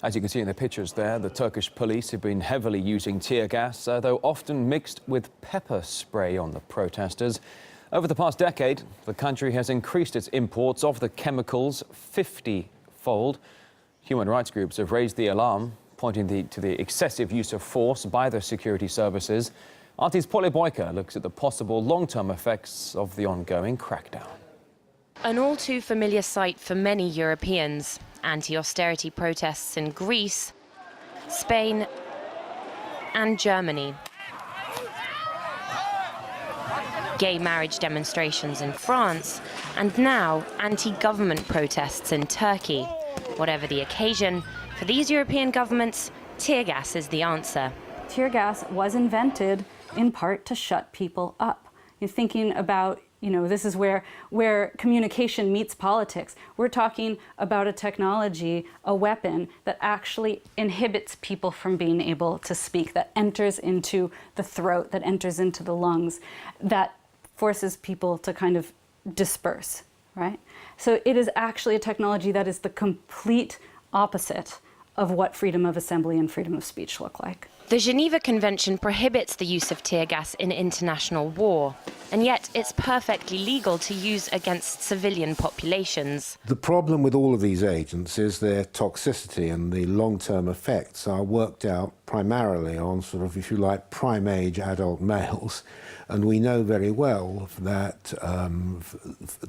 As you can see in the pictures there, the Turkish police have been heavily using tear gas, though often mixed with pepper spray on the protesters. Over the past decade, the country has increased its imports of the chemicals 50-fold. Human rights groups have raised the alarm, pointing to the excessive use of force by the security services. RT's Boyko looks at the possible long-term effects of the ongoing crackdown. An all-too-familiar sight for many Europeans. Anti-austerity protests in Greece, Spain and Germany. Gay marriage demonstrations in France, and now anti-government protests in Turkey. Whatever the occasion, for these European governments, tear gas is the answer. Tear gas was invented in part to shut people up. You're thinking about, this is where communication meets politics. We're talking about a technology, a weapon that actually inhibits people from being able to speak, that enters into the throat, that enters into the lungs, that forces people to kind of disperse, right? So it is actually a technology that is the complete opposite of what freedom of assembly and freedom of speech look like. The Geneva Convention prohibits the use of tear gas in international war, and yet it's perfectly legal to use against civilian populations. The problem with all of these agents is their toxicity, and the long-term effects are worked out primarily on sort of, if you like, prime-age adult males. And we know very well that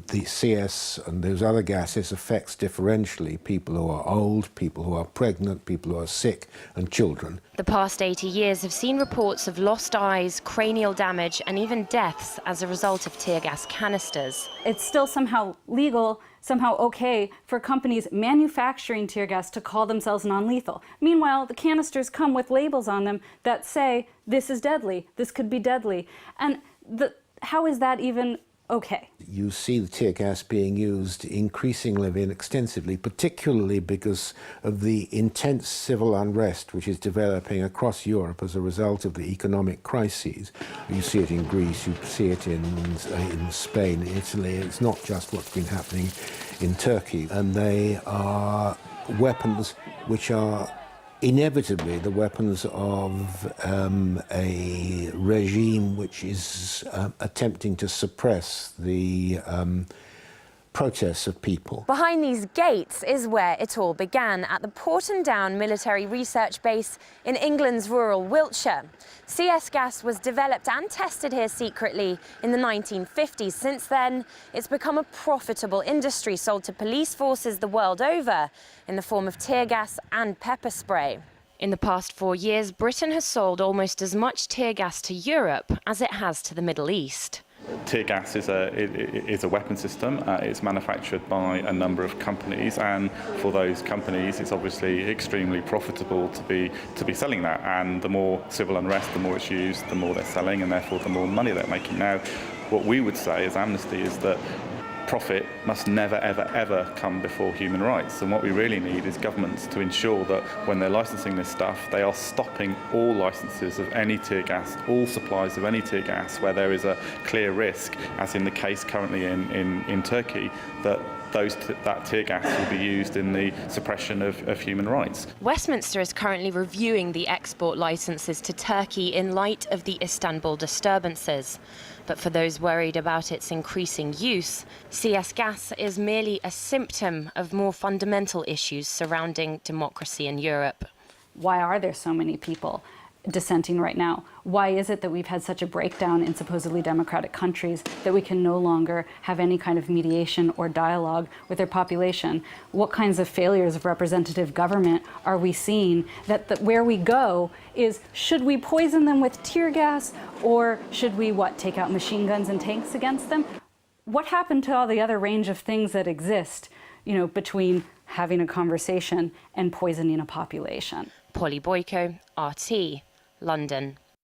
the CS and those other gases affects differentially people who are old, people who are pregnant, people who are sick, and children. The past 80 years have seen reports of lost eyes, cranial damage, and even deaths as a result of tear gas canisters. It's still somehow legal, somehow okay for companies manufacturing tear gas to call themselves non-lethal. Meanwhile, the canisters come with labels on them that say, this is deadly, this could be deadly. And how is that even okay? You see the tear gas being used increasingly and extensively, particularly because of the intense civil unrest which is developing across Europe as a result of the economic crises. You see it in Greece, you see it in Spain, Italy. It's not just what's been happening in Turkey. And they are weapons which are inevitably the weapons of a regime which is attempting to suppress the protests of people. Behind these gates is where it all began, at the Porton Down military research base in England's rural Wiltshire. CS gas was developed and tested here secretly in the 1950s. Since then, it's become a profitable industry sold to police forces the world over in the form of tear gas and pepper spray. In the past 4 years, Britain has sold almost as much tear gas to Europe as it has to the Middle East. Tear gas is a weapon system. It's manufactured by a number of companies, and for those companies it's obviously extremely profitable to be selling that, and the more civil unrest, the more it's used, the more they're selling, and therefore the more money they're making. Now, what we would say as Amnesty is that profit must never, ever, ever come before human rights. And what we really need is governments to ensure that when they're licensing this stuff, they are stopping all licenses of any tear gas, all supplies of any tear gas, where there is a clear risk, as in the case currently in Turkey, that that tear gas will be used in the suppression of human rights. Westminster is currently reviewing the export licenses to Turkey in light of the Istanbul disturbances. But for those worried about its increasing use, CS gas is merely a symptom of more fundamental issues surrounding democracy in Europe. Why are there so many people dissenting right now? Why is it that we've had such a breakdown in supposedly democratic countries that we can no longer have any kind of mediation or dialogue with their population? What kinds of failures of representative government are we seeing? That where we go is, should we poison them with tear gas, or should we, take out machine guns and tanks against them? What happened to all the other range of things that exist, between having a conversation and poisoning a population? Boyko, RT, London.